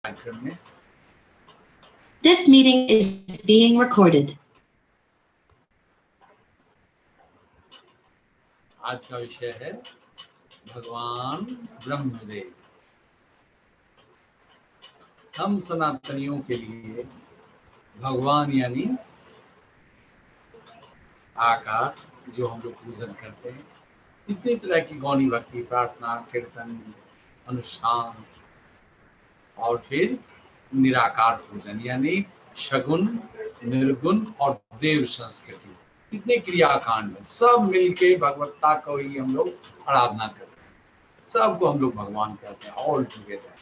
कार्यक्रम में This meeting is being recorded. आज का विषय है भगवान ब्रह्मदेव। हम सनातनियों के लिए भगवान यानी आकार, जो हम लोग पूजन करते हैं। इतनी तरह की गौणी भक्ति, प्रार्थना, कीर्तन, अनुष्ठान और फिर निराकार पूजन यानी शगुन, निर्गुण और देव संस्कृति, इतने क्रियाकांड सब मिलके भगवत्ता को ही हम लोग आराधना करते हैं। सबको हम लोग भगवान कहते हैं, ऑल टुगेदर।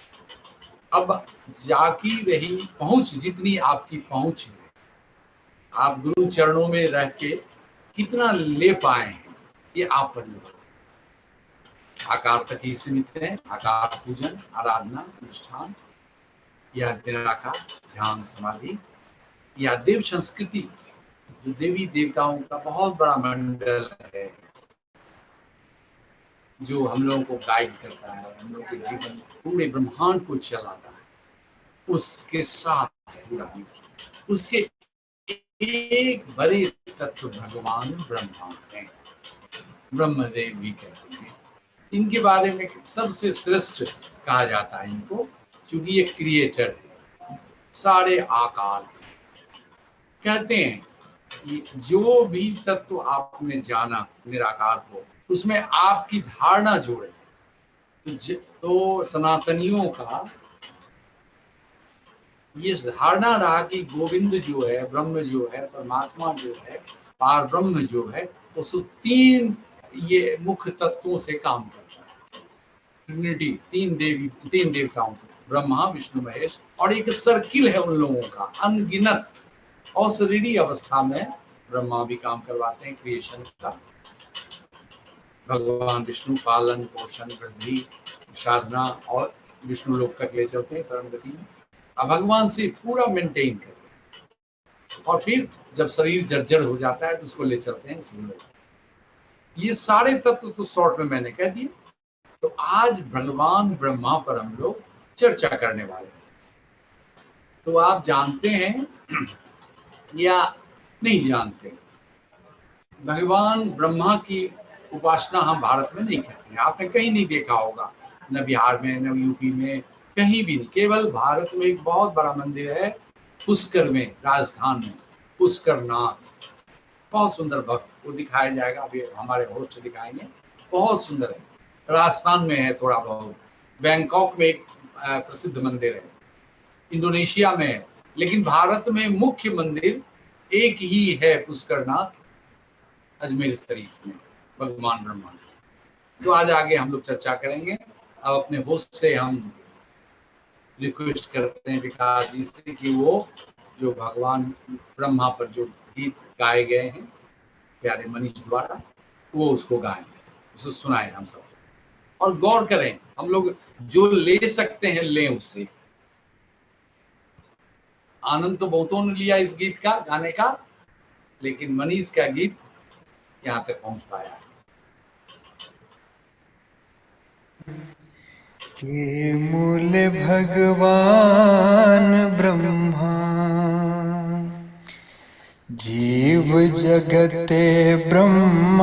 अब जाकी रही पहुंच, जितनी आपकी पहुंच है, आप गुरु चरणों में रह के कितना ले पाए हैं, ये आप पर निर्भर। आकार तक ही सीमित है। आकार पूजन, आराधना, अनुष्ठान या निराकार ध्यान समाधि या देव संस्कृति, जो देवी देवताओं का बहुत बड़ा मंडल है, जो हम लोगों को गाइड करता है, हम लोग के जीवन पूरे ब्रह्मांड को चलाता है, उसके साथ पूरा उसके एक बड़े तत्व भगवान ब्रह्मा हैं, ब्रह्मदेव भी कहते हैं। इनके बारे में सबसे श्रेष्ठ कहा जाता है इनको, क्योंकि ये क्रिएटर है, सारे आकार कहते हैं कि जो भी तत्व आपने जाना निराकार को, उसमें आपकी धारणा जोड़े। तो सनातनियों का ये धारणा रहा कि गोविंद जो है, ब्रह्म जो है, परमात्मा जो है, पार ब्रह्म जो है, उस तीन ये मुख्य तत्वों से काम करता है। ट्रिनिटी, तीन देवताओं से, ब्रह्मा, विष्णु, महेश, और एक सर्किल है उन लोगों का अनगिनत। और शरीरी अवस्था में ब्रह्मा भी काम करवाते हैं क्रिएशन का, भगवान विष्णु पालन पोषण वृद्धि साधना और विष्णु लोक तक ले चलते हैं परम गति में। अब भगवान से पूरा मेंटेन करते हैं और फिर जब शरीर जर्जर हो जाता है तो उसको ले चलते हैं शिवलोक। ये सारे तत्व तो शॉर्ट में मैंने कह दिए। तो आज भगवान ब्रह्मा पर हम लोग चर्चा करने वाले हैं। तो आप जानते हैं या नहीं जानते, भगवान ब्रह्मा की उपासना हम भारत में नहीं करते हैं। आपने कहीं नहीं देखा होगा, न बिहार में, न यूपी में, कहीं भी नहीं। केवल भारत में एक बहुत बड़ा मंदिर है पुष्कर में, राजस्थान में, पुष्करनाथ, बहुत सुंदर भक्त, वो दिखाया जाएगा, अभी हमारे होस्ट दिखाएंगे, बहुत सुंदर है। राजस्थान में है थोड़ा बहुत, बैंकॉक में एक प्रसिद्ध मंदिर है, इंडोनेशिया में है, लेकिन भारत में मुख्य मंदिर एक ही है, पुष्करनाथ, अजमेर शरीफ में, भगवान ब्रह्मा। तो आज आगे हम लोग चर्चा करेंगे। अब अपने होस्ट से हम रिक्वेस्ट करते हैं विकास जी से कि वो जो भगवान ब्रह्मा पर जो गीत गाए गए हैं प्यारे मनीष द्वारा, वो उसको गाएं, उसको सुनाएं हम सब, और गौर करें। हम लोग जो ले सकते हैं लें उससे। आनंद तो बहुतों ने लिया इस गीत का गाने का, लेकिन मनीष का गीत यहाँ तक पहुंच पाया है। के मूल भगवान ब्रह्मा, जीव जगते ब्रह्मांड,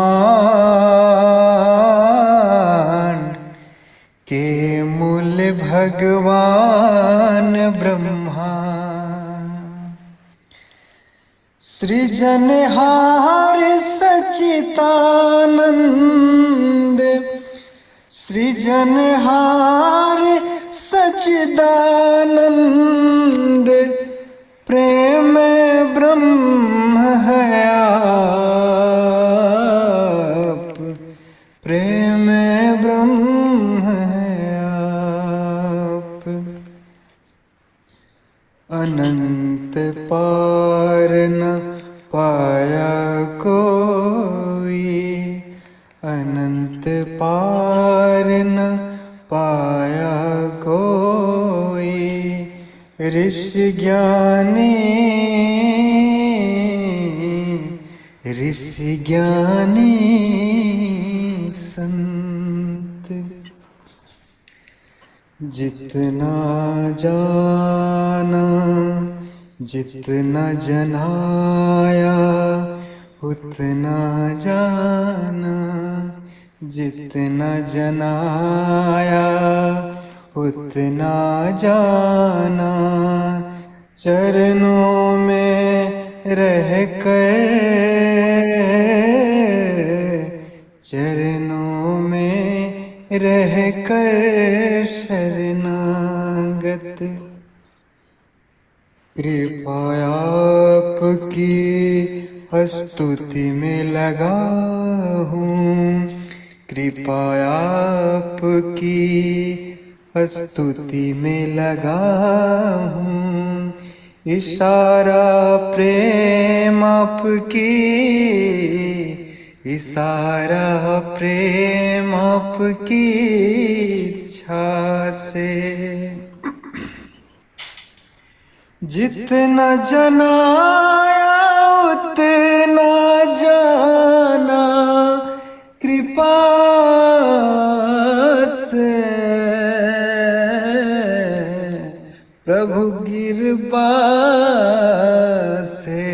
के मूल भगवान ब्रह्मा, सृजनहार सच्चिदानंद, सृजनहार सच्चिदानंद, प्रेम ब्रह्म है आप, प्रेम ब्रह्म है आप। अनंत पार न पाया कोई, अनंत पार न पाया कोई, ऋषि ज्ञानी, ऋषि ज्ञानी संत। जितना जाना जितना जनाया उतना जाना, जितना जनाया उतना जाना, चरणों में रहकर, चरणों में रहकर शरणागत। कृपा आपकी स्तुति में लगा हूँ, कृपा आपकी स्तुति में लगा हूँ, इशारा प्रेम आपकी, इशारा प्रेम आपकी इच्छा से। जितना जनाया उतना जाना, कृपा से प्रभु कृपा से,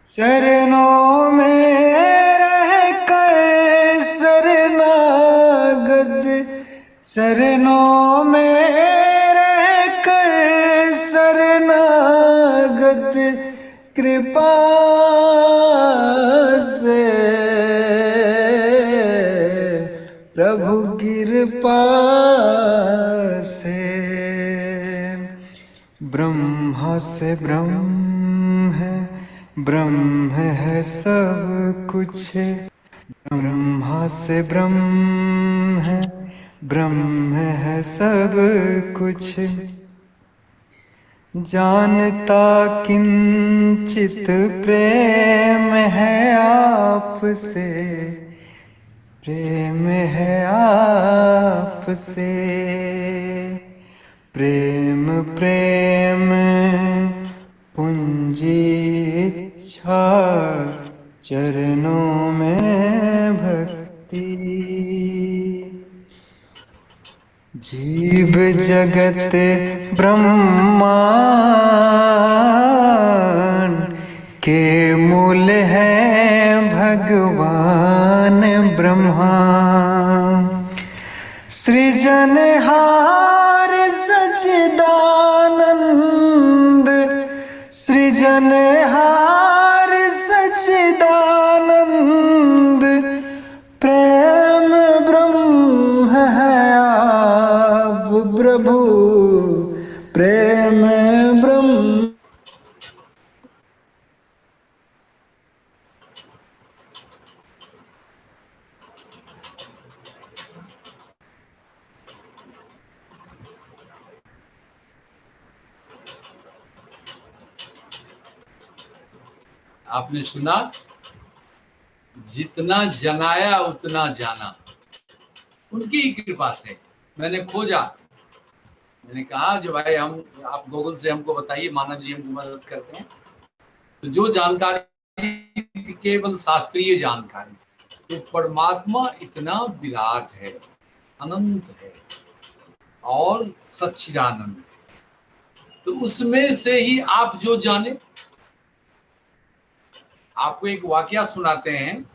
चरणों में रहकर शरणागत, चरणों में शरणागत, कृपा से प्रभु कृपा से। ब्रह्मा से ब्रह्म है, ब्रह्म है सब कुछ, ब्रह्मा से ब्रह्म है, ब्रह्म है सब कुछ, जानता किंचित प्रेम है आपसे, प्रेम है आपसे, प्रेम प्रेम पूंजी इच्छा, चरणों में भक्ति। जीव जगत ब्रह्मांड के मूल है भगवान ब्रह्मा, सृजनहार सच्चिदानंद, सृजनहार सच्चिदानंद, प्रेम ब्रह्म है आप प्रभु, प्रेम ब्रह्म। आपने सुना, जितना जनाया उतना जाना, उनकी ही कृपा से। मैंने खोजा, मैंने कहा जो भाई हम आप गूगल से हमको बताइए, मानव जी हमको मदद करते हैं, तो जो जानकारी केवल शास्त्रीय जानकारी, तो परमात्मा इतना विराट है, अनंत है और सच्चिदानंद है, तो उसमें से ही आप जो जाने। आपको एक वाकया सुनाते हैं।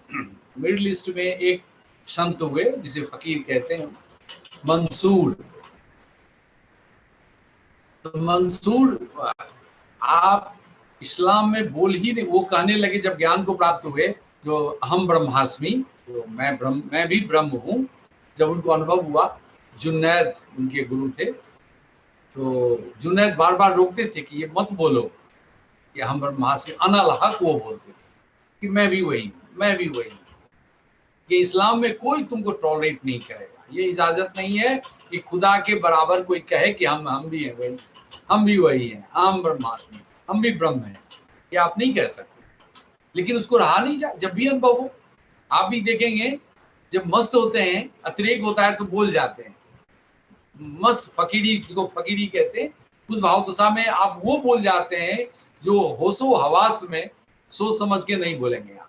मिडिल ईस्ट में एक संत हुए जिसे फकीर कहते हैं, मंसूर। तो मंसूर आप इस्लाम में बोल ही नहीं, वो कहने लगे जब ज्ञान को प्राप्त हुए, जो अहम ब्रह्मास्मि, तो मैं भी ब्रह्म हूँ। जब उनको अनुभव हुआ, जुनैद उनके गुरु थे, तो जुनैद बार बार रोकते थे कि ये मत बोलो कि हम ब्रह्मास्मि, अनल हक वो बोलते थे कि मैं भी वही हूँ, मैं भी वही हूँ। ये इस्लाम में कोई तुमको टॉलरेट नहीं करेगा, ये इजाजत नहीं है कि खुदा के बराबर कोई कहे कि हम भी हैं वही, हम भी वही हैं, हम ब्रह्मास्मि, हम भी ब्रह्म हैं, ये आप नहीं कह सकते। लेकिन उसको रहा नहीं जा, जब भी अनुभव हो। आप भी देखेंगे जब मस्त होते हैं, अतिरेक होता है तो बोल जाते हैं, मस्त फकीरी, जिसको फकीरी कहते हैं, उस भावदशा में आप वो बोल जाते हैं जो होशो हवास में सोच समझ के नहीं बोलेंगे आप,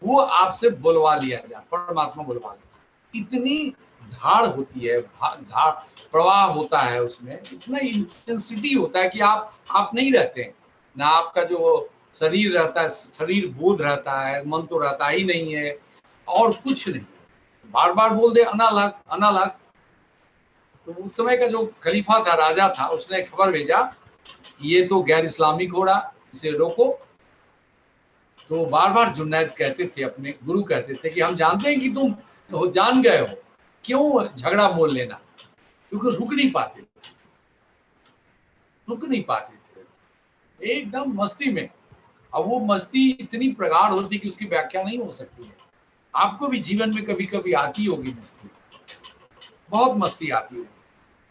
वो आपसे बुलवा लिया जाए, परमात्मा बुलवा लिया। इतनी धार होती है, धार प्रवाह होता है, उसमें इतना इंटेंसिटी होता है कि आप नहीं रहते हैं ना, आपका जो शरीर रहता है, शरीर बोध रहता है, मन तो रहता ही नहीं है और कुछ नहीं, बार बार बोल दे अनल हक अनल हक। तो उस समय का जो खलीफा था, राजा था, उसने खबर भेजा ये तो गैर इस्लामिक हो रहा, इसे रोको। तो बार बार जुनैद कहते थे, अपने गुरु कहते थे कि हम जानते हैं कि तुम जान गए हो, क्यों झगड़ा मोल लेना, क्योंकि रुक नहीं पाते थे एकदम मस्ती में। अब वो मस्ती इतनी प्रगाढ़ होती कि उसकी व्याख्या नहीं हो सकती है। आपको भी जीवन में कभी कभी आती होगी मस्ती, बहुत मस्ती आती होगी,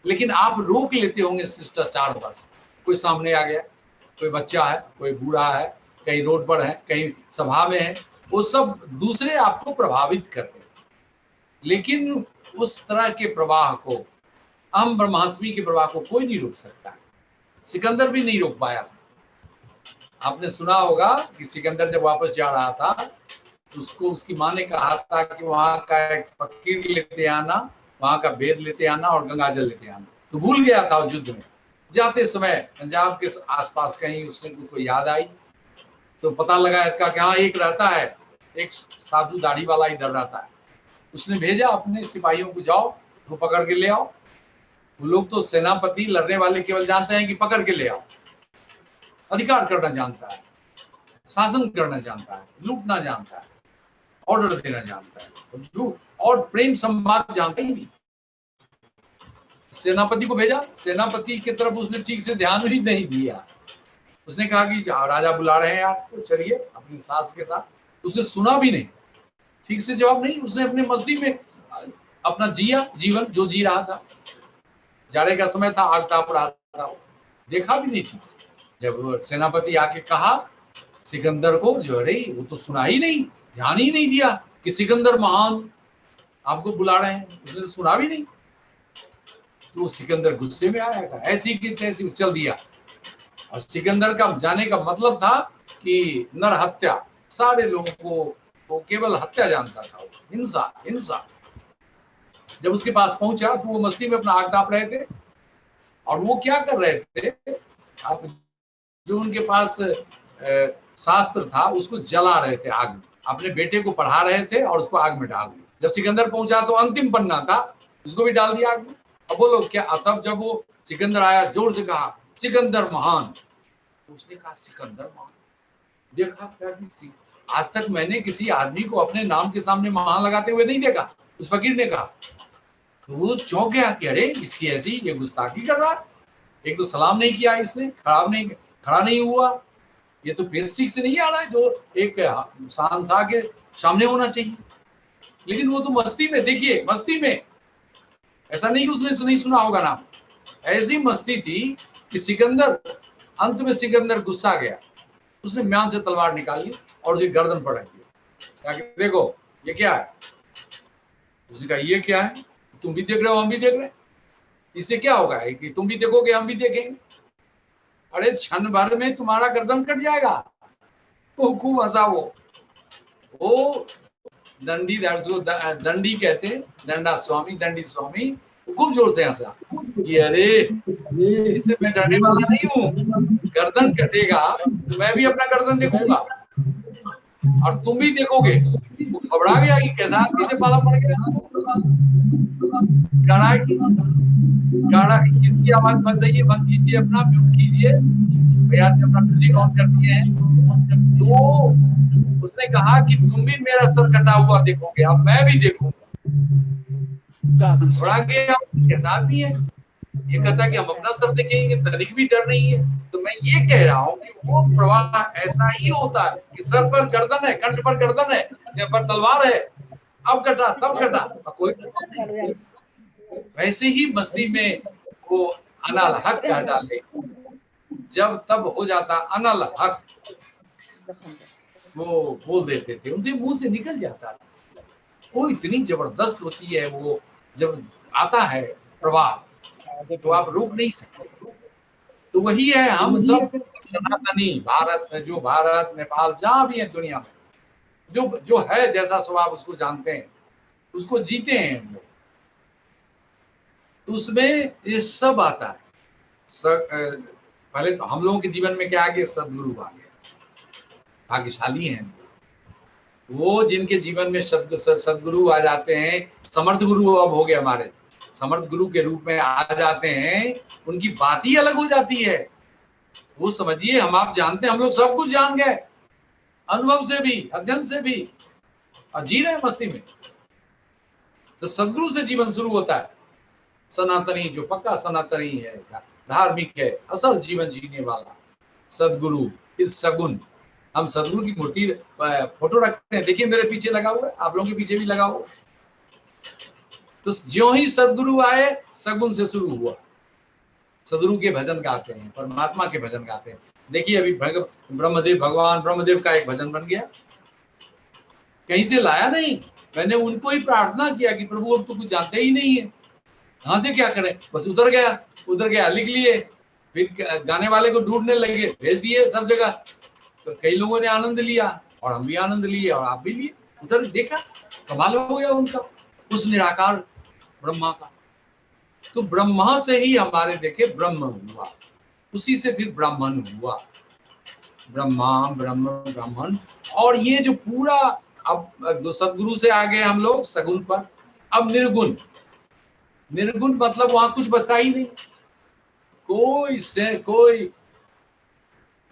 लेकिन आप रोक लेते होंगे शिष्टाचार बस। कोई सामने आ गया, कोई बच्चा है, कोई बूढ़ा है, कहीं रोड पर है, कहीं सभा में है, वो सब दूसरे आपको प्रभावित करते हैं। लेकिन उस तरह के प्रवाह को, हम ब्रह्मास्मि के प्रवाह को कोई नहीं रोक सकता है। सिकंदर भी नहीं रोक पाया। आपने सुना होगा कि सिकंदर जब वापस जा रहा था तो उसको उसकी माँ ने कहा था कि वहां का एक फकीर लेते आना, वहां का वेद लेते आना और गंगाजल लेते आना। तो भूल गया था उस युद्ध में। जाते समय पंजाब के आसपास कहीं उसने को याद आई, तो पता लगा इसका कि हाँ एक रहता है, एक साधु दाढ़ी वाला इधर रहता है। उसने भेजा अपने सिपाहियों को, जाओ वो पकड़ के ले आओ। वो लोग तो सेनापति लड़ने वाले केवल जानते हैं कि पकड़ के ले आओ, अधिकार करना जानता है, शासन करना जानता है, लूटना जानता है, ऑर्डर देना जानता है, झूठ और प्रेम संवाद जानता ही नहीं। सेनापति को भेजा, सेनापति की तरफ उसने ठीक से ध्यान भी नहीं दिया। उसने कहा कि राजा बुला रहे हैं आपको, चलिए अपनी सास के साथ। उसने सुना भी नहीं, ठीक से जवाब नहीं। उसने अपने मस्ती में अपना जिया जीवन, जो जी रहा था। जाड़े का समय था, आग ताप रहा था, देखा भी नहीं ठीक से। जब सेनापति आके कहा सिकंदर को, जो अरे वो तो सुना ही नहीं, ध्यान ही नहीं दिया कि सिकंदर महान आपको बुला रहे हैं, उसने तो सुना भी नहीं। तो सिकंदर गुस्से में आया था, ऐसी की तैसी उछल दिया। और सिकंदर का जाने का मतलब था कि नर हत्या, सारे लोगों को वो केवल हत्या जानता था, हिंसा हिंसा। जब उसके पास पहुंचा तो वो मस्ती में अपना आग ताप रहे थे। और वो क्या कर रहे थे, आप जो उनके पास शास्त्र था उसको जला रहे थे आग में, अपने बेटे को पढ़ा रहे थे और उसको आग में डाल दिया। जब सिकंदर पहुंचा तो अंतिम पन्ना था, उसको भी डाल दिया आग में। अब बोलो क्या, तब जब वो सिकंदर आया, जोर से कहा सिकंदर महान। उसने कहा सिकंदर महान, देखा क्या, आज तक मैंने किसी आदमी को अपने नाम के सामने महान लगाते हुए नहीं देखा। उस फकीर ने कहा। तो वो चौंक गया कि अरे इसकी ऐसी ये गुस्ताखी कर रहा है, एक तो सलाम नहीं किया इसने, खड़ा नहीं हुआ, ये तो पेस्टिक से नहीं आ रहा है जो एक शहंशाह के सामने होना चाहिए। लेकिन वो तो मस्ती में, देखिए मस्ती में, ऐसा नहीं कि उसने नहीं सुना होगा नाम, ऐसी मस्ती थी कि सिकंदर, अंत में सिकंदर गुस्सा गया, उसने म्यान से तलवार निकाल ली और उसे गर्दन पर रख दिया। देखो ये क्या है। उसने कहा ये क्या है, तुम भी देख रहे हो हम भी देख रहे हैं, इससे क्या होगा कि तुम भी देखोगे हम भी देखेंगे। अरे क्षण भर में तुम्हारा गर्दन कट जाएगा। वो खूब हंसा। वो दंडी, दंडी कहते हैं, दंडा स्वामी, दंडी स्वामी, खूब जोर से हंसा कि अरे इससे मैं डरने वाला नहीं हूँ, गर्दन कटेगा तो मैं भी अपना गर्दन देखूंगा और तुम भी देखोगे। वो घबरा गया कि कैसा आदमी से पाला पड़ गया। गाड़ा किसकी आवाज बन रही है, बंद कीजिए, अपना म्यूट कीजिए, भैया ने अपना म्यूजिक ऑन कर दिए हैं। तो उसने कहा कि तुम भी मेरा सर कटा हुआ देखोगे, अब मैं भी देखूंगा। घबरा गया, कैसा आदमी है ये, कहता कि हम अपना सर देखेंगे, तनिक भी डर नहीं है। तो मैं ये कह रहा हूँ कि वो प्रवाह ऐसा ही होता है कि सर पर गर्दन है, कंठ पर गर्दन है, पर तलवार है, अब कटा तब कटा, कोई नहीं। वैसे ही मस्ती में वो अनल हक कह डाले, जब तब हो जाता अनल हक, वो बोल देते थे, उनसे मुंह से निकल जाता था। वो इतनी जबरदस्त होती है, वो जब आता है प्रवाह तो आप रोक नहीं सकते। तो वही है, हम सब सनातनी भारत में, जो भारत नेपाल जहां भी है दुनिया में, जो है जैसा स्वभाव उसको जानते हैं, उसको जीते हैं हम लोग। तो उसमें ये सब आता है। पहले तो हम लोगों के जीवन में क्या आ गया, सदगुरु आ गया। भाग्यशाली हैं वो जिनके जीवन में सदगुरु आ जाते हैं। समर्थ गुरु अब हो गए हमारे, समर्थ गुरु के रूप में आ जाते हैं। उनकी बात ही अलग हो जाती है। वो समझिए हम आप जानते हैं, हम लोग सब कुछ जान गए, अनुभव से भी, अध्ययन से भी, और जी रहे हैं मस्ती में। तो सदगुरु से जीवन शुरू होता है। सनातनी, जो पक्का सनातनी है, धार्मिक है, असल जीवन जीने वाला सदगुरु, इस सगुन। हम सदगुरु की मूर्ति फोटो रखते हैं, देखिए मेरे पीछे लगा हुआ है, आप लोगों के पीछे भी लगा हुआ। तो ज्यों ही सदगुरु आए, सगुन से शुरू हुआ। सदगुरु के भजन गाते हैं, परमात्मा के भजन गाते हैं। देखिए अभी ब्रह्मदेव, भगवान ब्रह्मदेव का एक भजन बन गया, कहीं से लाया नहीं। मैंने उनको ही प्रार्थना किया कि प्रभु अब तो कुछ जानते ही नहीं है, कहां से क्या करें, बस उधर गया लिख लिए। फिर गाने वाले को ढूंढने लगे, भेज दिए सब जगह। तो कई लोगों ने आनंद लिया, और हम भी आनंद लिए, और आप भी लिए। उधर देखा, कमाल हो गया उनका, उस निराकार ब्रह्मा का। तो ब्रह्मा से ही हमारे देखे ब्रह्म हुआ, उसी से फिर ब्राह्मण हुआ। ब्रह्मा, ब्रह्म, ब्राह्मण। और ये जो पूरा, अब सदगुरु से आ गए हम लोग सगुन पर। अब निर्गुण, निर्गुण मतलब वहां कुछ बचता ही नहीं, कोई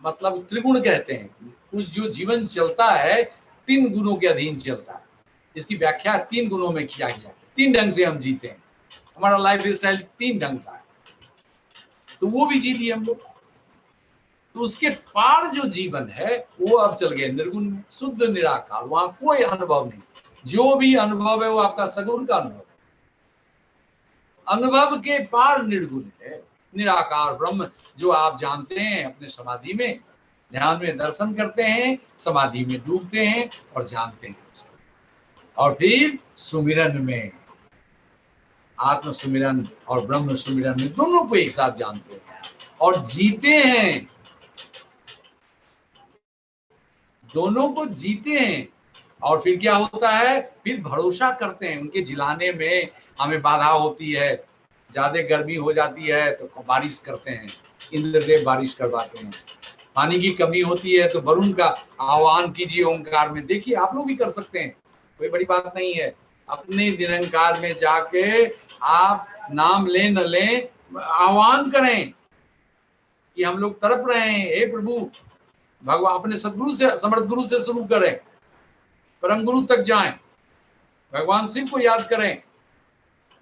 मतलब त्रिगुण कहते हैं। कुछ जो जीवन चलता है 3 गुणों के अधीन चलता है। इसकी व्याख्या 3 गुणों में किया गया। 3 ढंग से हम जीते हैं, हमारा लाइफ स्टाइल 3 ढंग का है। तो वो भी जी लिए हम लोग। तो उसके पार जो जीवन है वो अब चल गए निर्गुण में, शुद्ध निराकार। वहां कोई अनुभव नहीं, जो भी अनुभव है वो आपका सगुण का अनुभव है। अनुभव के पार निर्गुण है, निराकार ब्रह्म, जो आप जानते हैं अपने समाधि में, ध्यान में दर्शन करते हैं, समाधि में डूबते हैं और जानते हैं उसे। और फिर सुमिरन में, आत्म सुमिरन और ब्रह्म सुमिरन में दोनों को एक साथ जानते हैं और जीते हैं, दोनों को जीते हैं। और फिर क्या होता है, फिर भरोसा करते हैं। उनके जिलाने में हमें बाधा होती है, ज्यादा गर्मी हो जाती है तो बारिश करते हैं, इंद्रदेव बारिश करवाते हैं। पानी की कमी होती है तो वरुण का आह्वान कीजिए ओंकार में। देखिए आप लोग भी कर सकते हैं, कोई बड़ी बात नहीं है। अपने निरंकार में जाके आप नाम लें न लें, आह्वान करें कि हम लोग तड़प रहे हैं, हे प्रभु। भगवान अपने सदगुरु से, समर्थ गुरु से शुरू करें, परम गुरु तक जाएं, भगवान शिव को याद करें,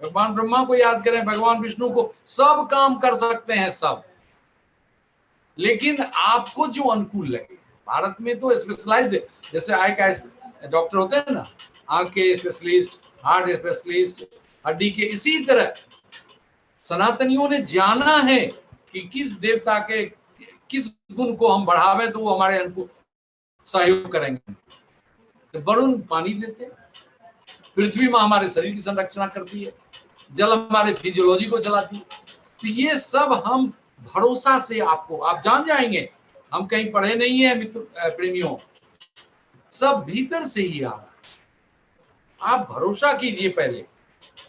भगवान ब्रह्मा को याद करें, भगवान विष्णु को। सब काम कर सकते हैं सब, लेकिन आपको जो अनुकूल लगे। भारत में तो स्पेशलाइज्ड, जैसे आई का डॉक्टर होते हैं ना, आंख के स्पेशलिस्ट, हार्ट स्पेशलिस्ट, हड्डी के, इसी तरह सनातनियों ने जाना है कि किस देवता के किस गुण को हम बढ़ावें तो वो हमारे अनुकूल सहयोग करेंगे। तो वरुण पानी देते, पृथ्वी मां हमारे शरीर की संरचना करती है, जल हमारे फिजियोलॉजी को चलाती है। तो ये सब हम भरोसा से, आपको आप जान जाएंगे। हम कहीं पढ़े नहीं है मित्र प्रेमियों, सब भीतर से ही आ रहा है। आप भरोसा कीजिए, पहले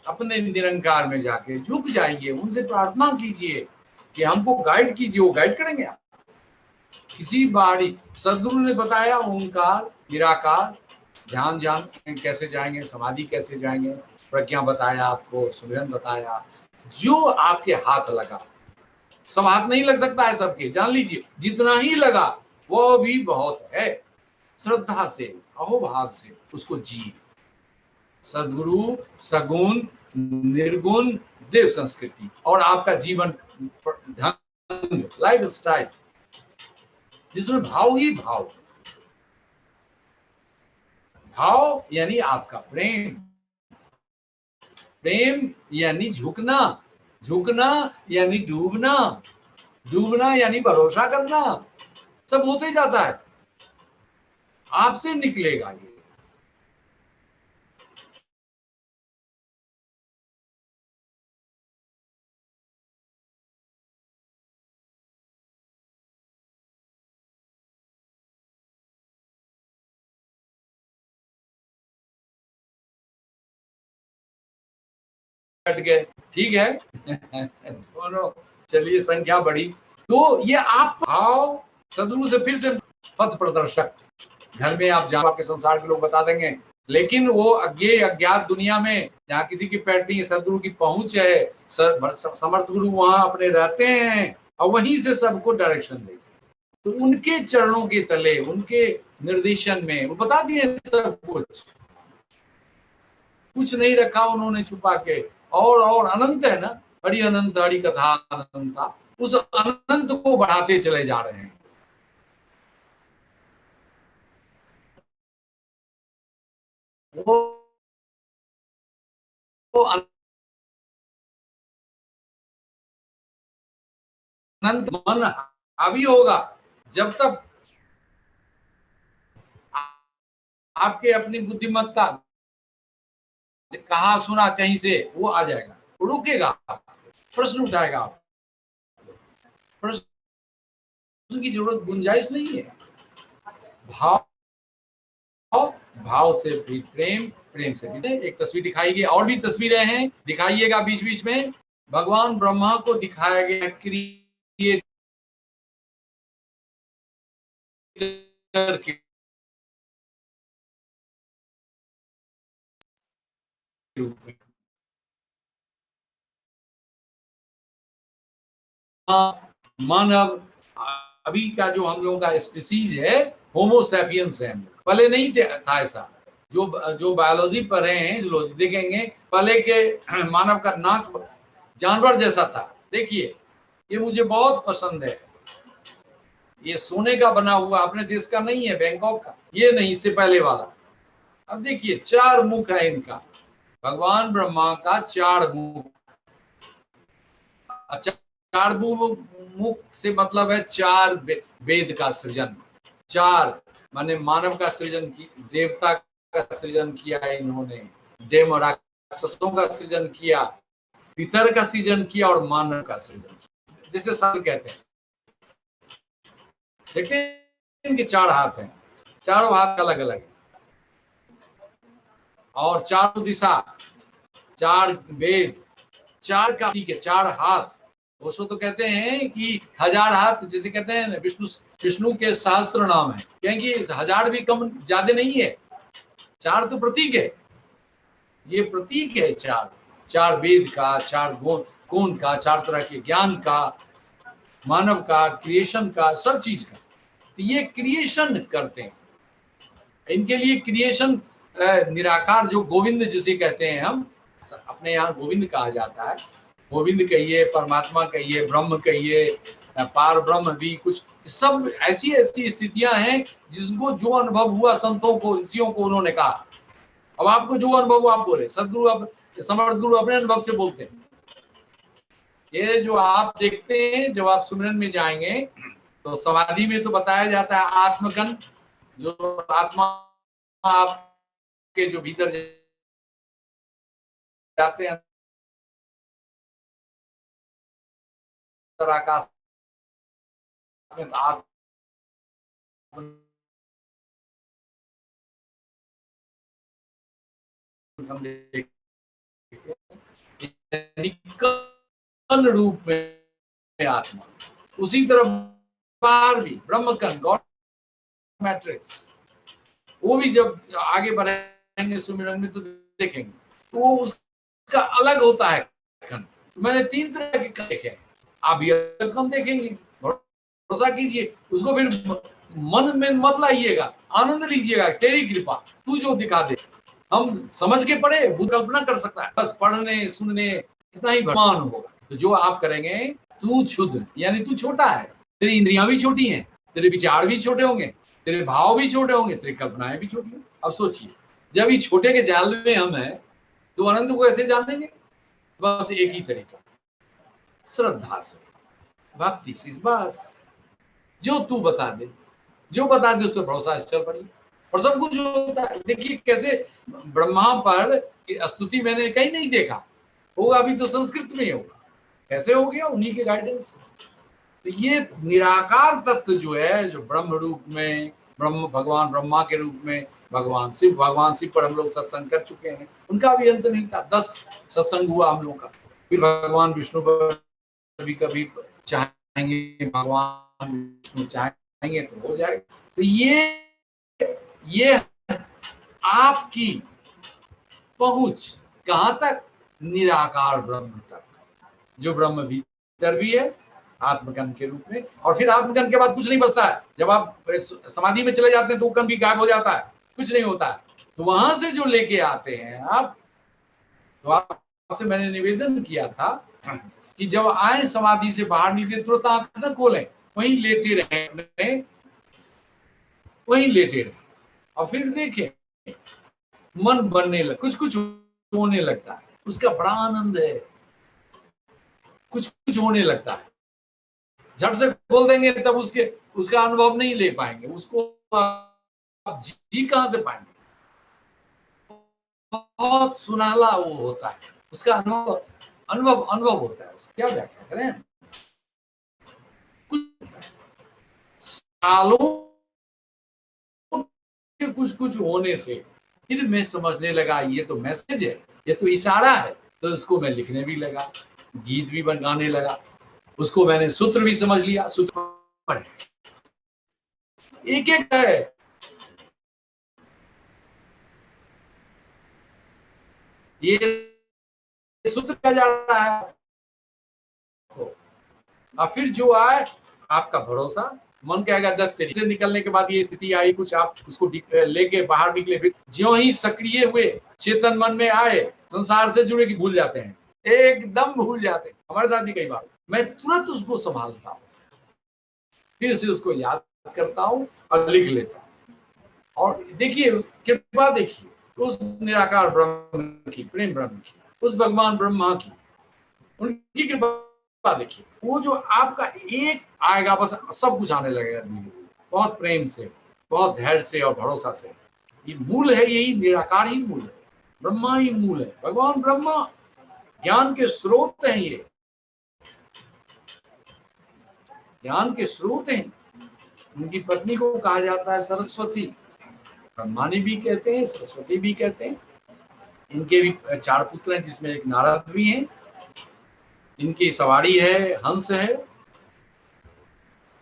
अपने निरंकार में जाके झुक जाइए, उनसे प्रार्थना कीजिए कि हमको गाइड कीजिए, वो गाइड करेंगे आप। किसी बारी सदगुरु ने बताया ओंकार निराकार, ध्यान जान कैसे जाएंगे, समाधि कैसे जाएंगे, प्रज्ञा बताया आपको, सुमिरन बताया, जो आपके हाथ लगा। सब हाथ नहीं लग सकता है सबके, जान लीजिए। जितना ही लगा वो भी बहुत है। श्रद्धा से, अहोभाव से उसको जी। सदगुरु, सगुण, निर्गुण, देव संस्कृति, और आपका जीवन ढंग, लाइफ स्टाइल जिसमें भाव ही भाव। भाव यानी आपका प्रेम, प्रेम यानी झुकना, झुकना यानी डूबना, डूबना यानी भरोसा करना। सब होते जाता है, आपसे निकलेगा ये। घट गए, ठीक है। दोनों, चलिए संख्या बढ़ी। तो ये आप भाव सदगुरु से फिर से पथ प्रदर्शक, घर में आप जहाँ आपके संसार के लोग बता देंगे, लेकिन वो अज्ञात दुनिया में जहाँ किसी की पैठ नहीं है, सदगुरु की पहुंच है, समर्थ गुरु वहां अपने रहते हैं और वहीं से सबको डायरेक्शन देते। तो उनके चरणों के तले, उनके निर्देशन में वो बता दिए सब कुछ नहीं रखा उन्होंने छुपा के। और अनंत है ना, हरि अनंत हरि कथा अनंता, उस अनंत को बढ़ाते चले जा रहे हैं। वो अनंत मन अभी होगा जब तक आपके अपनी बुद्धिमत्ता कहा सुना कहीं से वो आ जाएगा, रुकेगा, प्रश्न उठाएगा, प्रश्न की जरूरत गुंजाइश नहीं है। भाव से भी प्रेम, प्रेम से भी। एक तस्वीर दिखाई गई, और भी तस्वीरें हैं, दिखाइएगा बीच बीच में। भगवान ब्रह्मा को दिखाया गया क्रिएटर के रूप में। मानव अभी का जो हम लोगों का स्पीसीज है, होमो सैपियंस है। पहले नहीं था ऐसा। जो बायोलॉजी पढ़ रहे हैं, जो देखेंगे, पहले के मानव का नाक जानवर जैसा था। देखिए, ये मुझे बहुत पसंद है। ये सोने का बना हुआ, अपने देश का नहीं है, बैंकॉक का, ये नहीं, इससे पहले वाला। अब देखिए, 4 मुख है इनका, भगवान ब्रह्मा का 4 मुख। अच्छा, 4 मुख से मतलब है 4 वेद का सृजन। 4 माने मानव का सृजन की, देवता का सृजन किया इन्होंने, देव राक्षसों का सृजन किया, पितर का सृजन किया और मानव का सृजन किया। जैसे साल कहते हैं, देखते हैं इनके 4 हाथ हैं, चारों हाथ अलग अलग है, और 4 दिशा, 4 वेद, 4 का, ठीक है, 4 हाथ। उसको तो कहते हैं कि 1000 हाथ, जैसे कहते हैं विष्णु के सहस्त्र नाम है, क्योंकि 1000 भी कम ज्यादा नहीं है। 4 तो प्रतीक है, ये प्रतीक है। 4 वेद का, 4 गुण का, 4 तरह के ज्ञान का, मानव का, क्रिएशन का, सब चीज का। तो ये क्रिएशन करते हैं। इनके लिए क्रिएशन निराकार, जो गोविंद जिसे कहते हैं, हम अपने यहाँ गोविंद कहा जाता है। गोविंद कहिए, परमात्मा कहिए, ब्रह्म कहिए, पार ब्रह्म भी, कुछ सब ऐसी ऐसी स्थितियां हैं जिसको जो अनुभव हुआ संतों को, ऋषियों को, उन्होंने कहा। अब आपको जो अनुभव हुआ आप बोले, सदगुरु, अब समर्थ गुरु अपने अनुभव से बोलते हैं। ये जो आप देखते हैं, जब आप सुमिरन में जाएंगे तो समाधि में तो बताया जाता है आत्मगन, जो आत्मा आपके जो भीतर जाते हैं, आकाश में कण रूप में आत्मा, उसी तरह बाहर भी ब्रह्मकण, गॉड मैट्रिक्स, वो भी जब आगे बढ़ेंगे सुमिरन में तो देखेंगे, तो वो उसका अलग होता है कण। मैंने 3 तरह के कण देखे, आप भी कण देखेंगे, भरोसा कीजिए। उसको फिर मन में मत लाइएगा, आनंद लीजिएगा, तेरी कृपा, तू जो दिखा दे। हम समझ के पढ़े, वो कल्पना कर सकता है, बस पढ़ने सुनने कितना ही भगवान होगा। तो जो आप करेंगे, तू क्षुद्र, यानी तू छोटा है, तेरी इंद्रियां भी छोटी हैं, तेरे विचार भी छोटे होंगे, तेरे भाव भी छोटे होंगे, तेरी कल्पनाएं भी छोटी होंगी। अब सोचिए, जब ये छोटे के जाल में हम हैं, तो अनंत को ऐसे जानेंगे? बस एक ही तरीका, श्रद्धा से, भक्ति से, बस जो तू बता दे, जो बता दे उस पर भरोसा चल पड़िए, और सब कुछ होता है। देखिए कैसे ब्रह्मा पर स्तुति मैंने कहीं नहीं देखा, होगा अभी तो संस्कृत में होगा, कैसे हो गया? उन्हीं के गाइडेंस। तो ये निराकार तत्व जो है, जो ब्रह्म रूप में भगवान ब्रह्मा के रूप में भगवान शिव पर हम लोग सत्संग कर चुके हैं, उनका भी अंत नहीं था, 10 सत्संग हुआ हम लोग का। फिर भगवान विष्णु पर कभी कभी चाहेंगे, भगवान विष्णु चाहेंगे तो हो जाएगा। तो ये आपकी पहुंच कहां तक? निराकार ब्रह्म तक, जो ब्रह्म भीतर भी है आत्मकन के रूप में। और फिर आत्मकन के बाद कुछ नहीं बचता है, जब आप समाधि में चले जाते हैं तो कन भी गायब हो जाता है, कुछ नहीं होता है। तो वहां से जो लेके आते हैं आप, तो आपसे मैंने निवेदन किया था कि जब आए समाधि से बाहर निकले तुरंत आंख न खोलें, वहीं लेटे रहे, वहीं लेटे रहे, और फिर देखें मन बनने लग, कुछ कुछ होने लगता है, उसका बड़ा आनंद है, कुछ कुछ होने लगता है। झट से खोल देंगे तब उसका अनुभव नहीं ले पाएंगे, उसको आप जी कहां से पाएंगे? बहुत सुनहला वो होता है, उसका अनुभव होता है। उसका क्या व्याख्या करें? कुछ सालों के कुछ होने से फिर मैं समझने लगा ये तो मैसेज है, ये तो इशारा है। तो उसको मैं लिखने भी लगा, गीत भी गाने लगा, उसको मैंने सूत्र भी समझ लिया। सूत्र एक एक है, ये सूत्र क्या जा रहा है। और फिर जो आए आपका भरोसा, मन कहेगा दत्त तेरी से निकलने के बाद ये स्थिति आई, कुछ आप उसको लेके बाहर निकले, फिर ज्यों ही सक्रिय हुए चेतन मन में आए, संसार से जुड़े कि भूल जाते हैं, एकदम भूल जाते हैं। हमारे साथ भी कई बार मैं तुरंत उसको संभालता हूँ, फिर से उसको याद करता हूँ और लिख लेता हूँ। और देखिए कृपा, देखिए उस निराकार ब्रह्म की, प्रेम ब्रह्म की, उस भगवान ब्रह्मा की, उनकी कृपा देखिए। वो जो आपका एक आएगा बस सब कुछ आने लगेगा, बहुत प्रेम से, बहुत धैर्य से और भरोसा से। ये मूल है, यही निराकार ही मूल है, ब्रह्मा ही मूल है। भगवान ब्रह्मा ज्ञान के स्रोत हैं, ये ज्ञान के स्रोत हैं। उनकी पत्नी को कहा जाता है सरस्वती, ब्रह्मानी भी कहते हैं, सरस्वती भी कहते हैं। इनके भी 4 पुत्र हैं, जिसमें एक नारद भी हैं। इनकी सवारी है, हंस है,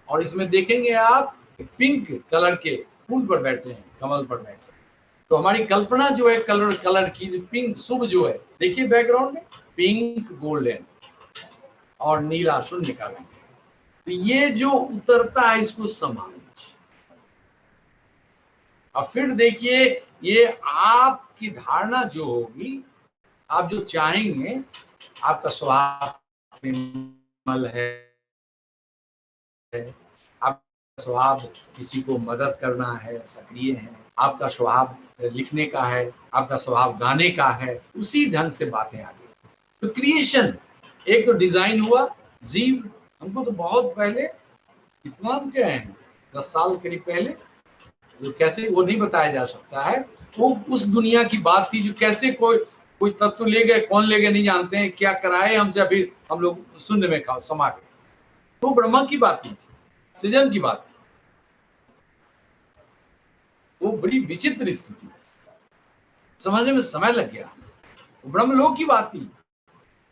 और इसमें देखेंगे आप पिंक कलर के फूल पर बैठे हैं, कमल पर बैठे हैं। तो हमारी कल्पना जो है कलर की, पिंक शुभ जो है, देखिए बैकग्राउंड में पिंक गोल्डन और नीला शून्य का रंग। तो ये जो उतरता है इसको संभाल लीजिए। और फिर देखिए ये आपकी धारणा जो होगी, आप जो चाहेंगे, आपका स्वभाव निर्मल है, आपका स्वभाव किसी को मदद करना है, सक्रिय है, आपका स्वभाव लिखने का है, आपका स्वभाव गाने का है, उसी ढंग से बातें आगे। तो क्रिएशन एक तो डिजाइन हुआ, जीव हमको तो बहुत पहले, कितना हम कहे हैं 10 साल करीब पहले, जो कैसे वो नहीं बताया जा सकता है। वो उस दुनिया की बात थी जो कैसे कोई तत्व ले गए, कौन ले गए नहीं जानते हैं, क्या कराए हमसे, फिर हम लोग शून्य में समा गए। तो ब्रह्मा की बात थी, सृजन की बात थी, वो बड़ी विचित्र स्थिति, समझने में समय लग गया। ब्रह्मलोक की बात थी।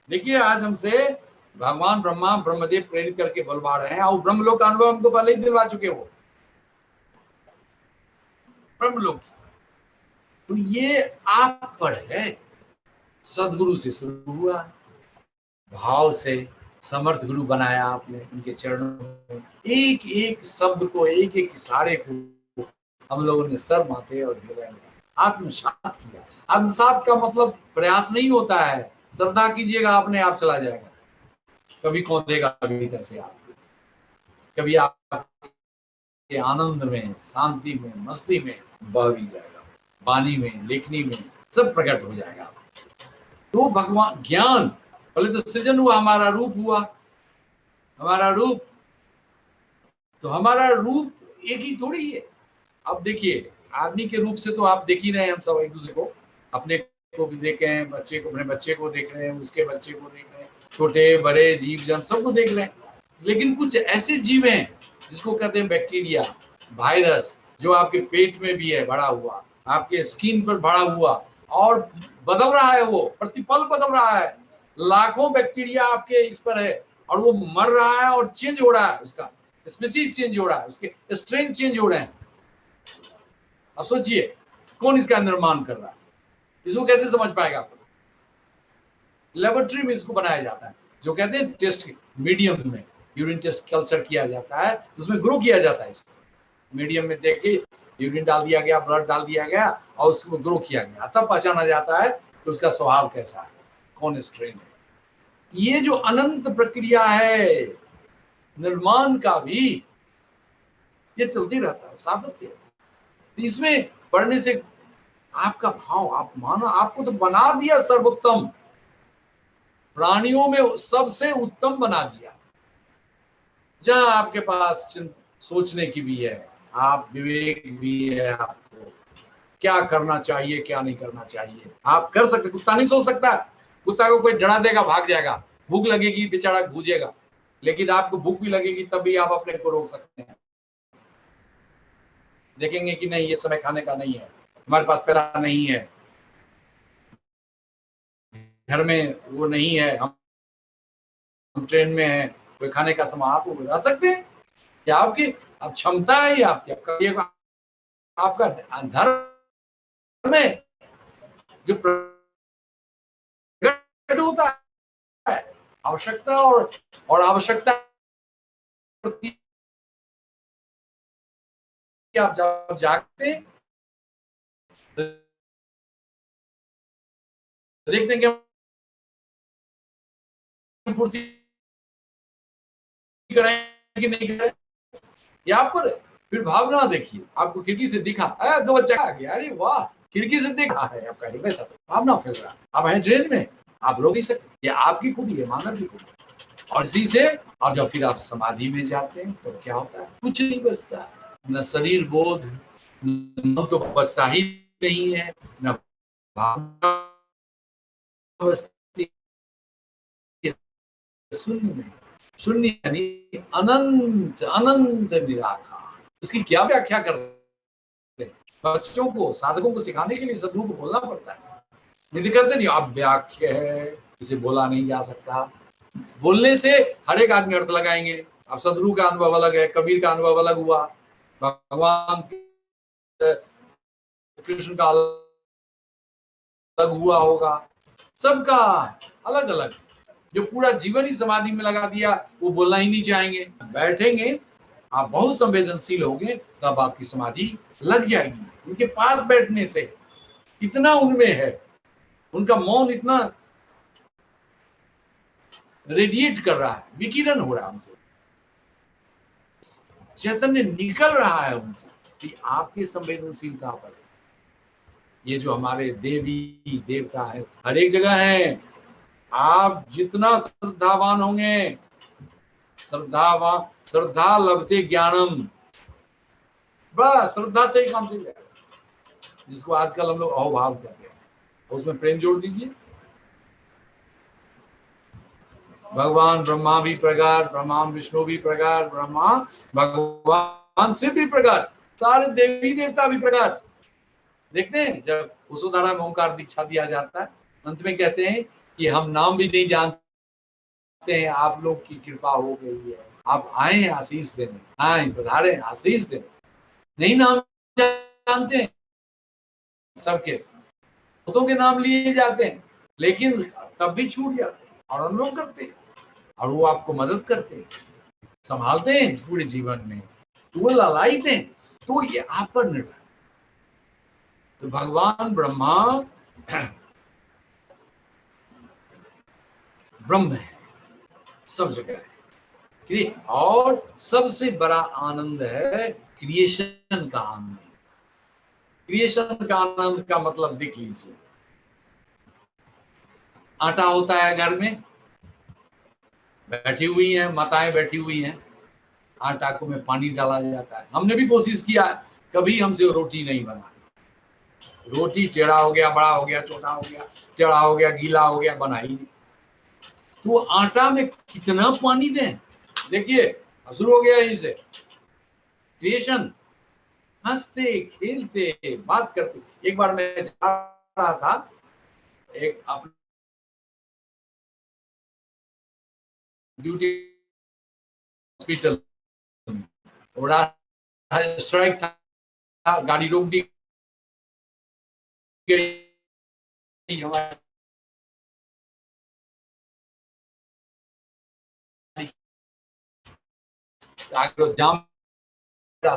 देखिए आज हमसे भगवान ब्रह्मा ब्रह्मदेव प्रेरित करके बुलवा रहे हैं, और ब्रह्मलोक का अनुभव हमको पहले ही दिलवा चुके वो ब्रह्मलोक। तो ये आप पर है, सदगुरु से शुरू हुआ, भाव से समर्थ गुरु बनाया आपने, उनके चरणों में एक एक शब्द को, एक एक इशारे को हम लोगों ने सर माथे और हृदय में आत्मसात किया। आत्मसात का मतलब प्रयास नहीं होता है, श्रद्धा कीजिएगा अपने आप चला जाएगा। कभी कौन देगा भीतर से आपको, कभी आप के आनंद में, शांति में, मस्ती में बह भी जाएगा, वाणी में, लेखनी में सब प्रकट हो जाएगा। तो भगवान ज्ञान, पहले तो सृजन हुआ, हमारा रूप हुआ, हमारा रूप, तो हमारा रूप एक ही थोड़ी है। अब देखिए आदमी के रूप से तो आप देख ही रहे हैं, हम सब एक दूसरे को, अपने को भी देख रहे हैं, बच्चे को, अपने बच्चे को देख रहे हैं, उसके बच्चे को देख रहे हैं, छोटे बड़े जीव जंतु सबको देख रहे हैं। लेकिन कुछ ऐसे जीव हैं जिसको कहते हैं बैक्टीरिया, वायरस, जो आपके पेट में भी है भरा हुआ, आपके स्किन पर भरा हुआ, और बदल रहा है, वो प्रतिपल बदल रहा है। लाखों बैक्टीरिया आपके इस पर है और वो मर रहा है और चेंज हो रहा है, उसका स्पीसीज चेंज हो रहा है, उसके स्ट्रेन चेंज हो रहे हैं। अब सोचिए कौन इसका निर्माण कर रहा है, इसको कैसे समझ पाएगा आप? लेबोरेटरी में इसको बनाया जाता है, जो कहते हैं टेस्ट मीडियम में यूरिन टेस्ट कल्चर किया जाता है, उसमें ग्रो किया जाता है। इसको मीडियम में देख के यूरिन डाल दिया गया, ब्लड डाल दिया गया और उसको ग्रो किया गया, तब पहचाना जाता है कि उसका स्वभाव कैसा है, कौन स्ट्रेन है। ये जो अनंत प्रक्रिया है निर्माण का भी, ये चलती रहता है सातत्य। इसमें पढ़ने से आपका भाव, आप माना, आपको तो बना दिया सर्वोत्तम, प्राणियों में सबसे उत्तम बना दिया। जहां आपके पास सोचने की भी है, आप विवेक भी है, आपको क्या करना चाहिए क्या नहीं करना चाहिए आप कर सकते। कुत्ता नहीं सोच सकता, कुत्ता को कोई डरा देगा भाग जाएगा, भूख लगेगी बेचारा भूजेगा, लेकिन आपको भूख भी लगेगी तब भी आप अपने को रोक सकते हैं। देखेंगे कि नहीं ये समय खाने का नहीं है, हमारे पास पैसा नहीं है, घर में वो नहीं है, हम ट्रेन में हैं, कोई खाने का समय, आप रह सकते हैं। क्या आपकी अब क्षमता है, ये आपका धर्म में जो प्रकट होता है, आवश्यकता और आवश्यकता आप जब जागते देखते हैं कि पूर्ति करें कि नहीं करें, यहाँ पर फिर भावना देखिए, आपको खिड़की से दिखा, दो बच्चा आ गया, अरे वाह, खिड़की से देखा है, आपका हृदय था, तो भावना फैल रहा है। आप हैं ट्रेन में, आप रोक नहीं सकते, ये आपकी खूबी है, मानव की खूबी। और इसी से, और जब फिर आप समाधि में जाते हैं तो क्या होता है, कुछ नहीं बचता, न शरीर बोध, न तो बचता ही नहीं है, न भावना बचती, शून्य में, शून्य यानी अनंत, अनंत निराकार। इसकी क्या व्याख्या कर रहे हैं? बच्चों को, साधकों को सिखाने के लिए सदगुरु को बोलना पड़ता है। नहीं कहते नहीं आप व्याख्या है, इसे बोला नहीं जा सकता। बोलने से हर एक आदमी अर्थ लगाएंगे। अब सदगुरु का अनुभव अलग है, कबीर का अनुभव अलग हुआ, भगवान कृष्ण का अलग हुआ होगा, सबका अलग अलग। जो पूरा जीवन ही समाधि में लगा दिया वो बोलना ही नहीं चाहेंगे। बैठेंगे, आप बहुत संवेदनशील होंगे, तब आपकी समाधि लग जाएगी। उनके पास बैठने से इतना उनमें है, उनका मौन इतना रेडिएट कर रहा है, विकिरण हो रहा है उनसे, चैतन्य निकल रहा है उनसे, कि आपकी संवेदनशीलता पर। ये जो हमारे देवी देवता है हर एक जगह है, आप जितना श्रद्धावान होंगे, श्रद्धा लभते ज्ञानम, बस श्रद्धा से ही काम चल जाएगा, जिसको आजकल हम लोग अहोभाव कहते हैं, उसमें प्रेम जोड़ दीजिए। भगवान ब्रह्मा भी प्रगाढ़, ब्रह्मा विष्णु भी प्रगाढ़, ब्रह्मा भगवान शिव भी प्रगाढ़, सारे देवी देवता भी प्रगाढ़। देखते हैं जब वसुधारा में ओंकार दीक्षा दिया जाता है, अंत में कहते हैं कि हम नाम भी नहीं जानते हैं, आप लोग की कृपा हो गई है, आप आए आशीष देने, आए पधारे आशीष देने। नहीं नाम जानते हैं, सबके भूतों के नाम लिए जाते हैं, लेकिन तब भी छूट जाते हैं और अनुभव करते हैं, और वो आपको मदद करते हैं, संभालते हैं पूरे जीवन में, तो वो लालायते हैं। तो ये आप पर निर्भर। तो भगवान ब्रह्मा ब्रह्म है, सब जगह है, और सबसे बड़ा आनंद है क्रिएशन का आनंद। क्रिएशन का आनंद का मतलब देख लीजिए, आटा होता है घर में, बैठी हुई हैं माताएं, बैठी हुई हैं, आटा को में पानी डाला जाता है। हमने भी कोशिश किया, कभी हमसे रोटी नहीं बना, रोटी टेढ़ा हो गया, बड़ा हो गया, छोटा हो गया, टेढ़ा हो गया, गीला हो गया, बना ही नहीं। तो आटा में कितना पानी दें, देखिए शुरू हो गया यहीं से क्रिएशन। हंसते खेलते बात करते। एक बार मैं जा रहा था एक अपने ड्यूटी हॉस्पिटल, स्ट्राइक था, गाड़ी रोक दी गई, हमारी जाम, क्या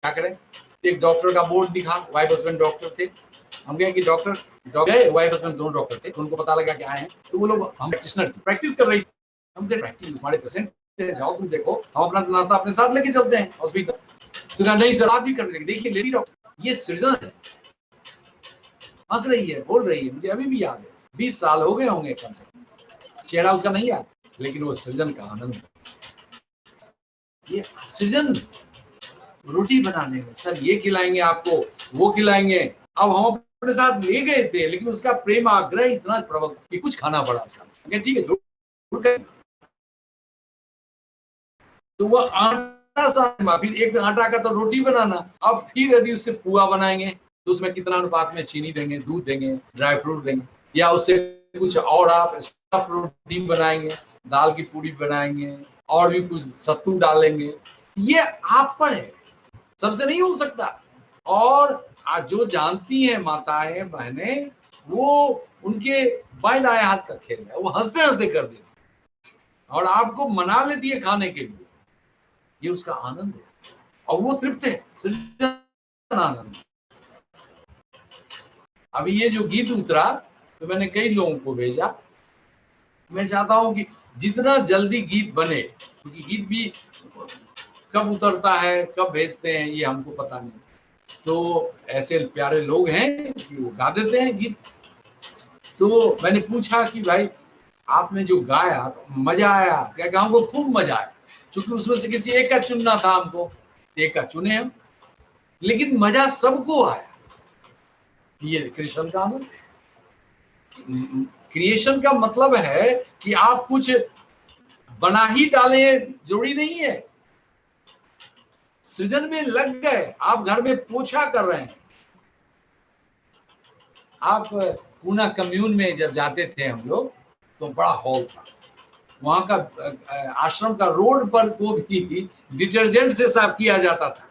करें। एक डॉक्टर का बोर्ड दिखा, वाइफ हस्बैंड डॉक्टर थे। हम गए कि डॉक्टर गए, वाइफ हस्बैंड दोनों डॉक्टर थे। उनको पता लगा कि आए हैं, तो वो लोग, हम प्रैक्टिशनर थे, प्रैक्टिस कर रही थी। हम कह प्रैक्टिस, हमारे पेशेंट जाओ तुम देखो, हम अपना नाश्ता अपने साथ लेके चलते हैं हॉस्पिटल। तो कहा नहीं सर, आप भी करने लगे। देखिए लेडी डॉक्टर, ये सृजन है। हंस रही है, बोल रही है, मुझे अभी भी याद है, 20 साल हो गए होंगे कम से कम। चेहरा उसका नहीं याद, लेकिन वो सृजन का आनंद। ये सृजन, रोटी बनाने में सर ये खिलाएंगे आपको, वो खिलाएंगे। अब हम अपने साथ ले गए थे, लेकिन उसका प्रेम आग्रह इतना प्रबल कि कुछ खाना पड़ा उसका। ठीक है, तो वो आटा सानना, फिर एक आटा का तो रोटी बनाना। अब फिर यदि उससे पुआ बनाएंगे तो उसमें कितना अनुपात में चीनी देंगे, दूध देंगे, ड्राई फ्रूट देंगे, या उससे कुछ और आप स्टफ रोटी बनाएंगे, दाल की पूड़ी बनाएंगे, और भी कुछ सत्तू डालेंगे। ये आप पर है, सबसे नहीं हो सकता। और जो जानती हैं माताएं बहनें, वो उनके बाएं दाएं हाथ का खेल है, वो हंसते हंसते कर देती और आपको मना लेती है खाने के लिए। ये उसका आनंद है, और वो तृप्त है, सृजन आनंद। अभी ये जो गीत उतरा तो मैंने कई लोगों को भेजा। मैं चाहता हूं कि जितना जल्दी गीत बने, क्योंकि गीत भी कब उतरता है, कब भेजते हैं, ये हमको पता नहीं। तो ऐसे प्यारे लोग हैं कि वो गा देते हैं गीत। तो मैंने पूछा कि भाई आपने जो गाया तो मजा आया क्या? हमको खूब मजा आया, क्योंकि उसमें से किसी एक का चुनना था हमको, एक का चुने हम, लेकिन मजा सबको आया। ये क्रिएशन का आनंद। क्रिएशन का मतलब है कि आप कुछ बना ही डाले, जरूरी नहीं है। सृजन में लग गए, आप घर में पोछा कर रहे हैं। आप पूना कम्यून में जब जाते थे हम लोग, तो बड़ा हॉल था, वहां का आश्रम का रोड पर को भी डिटर्जेंट से साफ किया जाता था।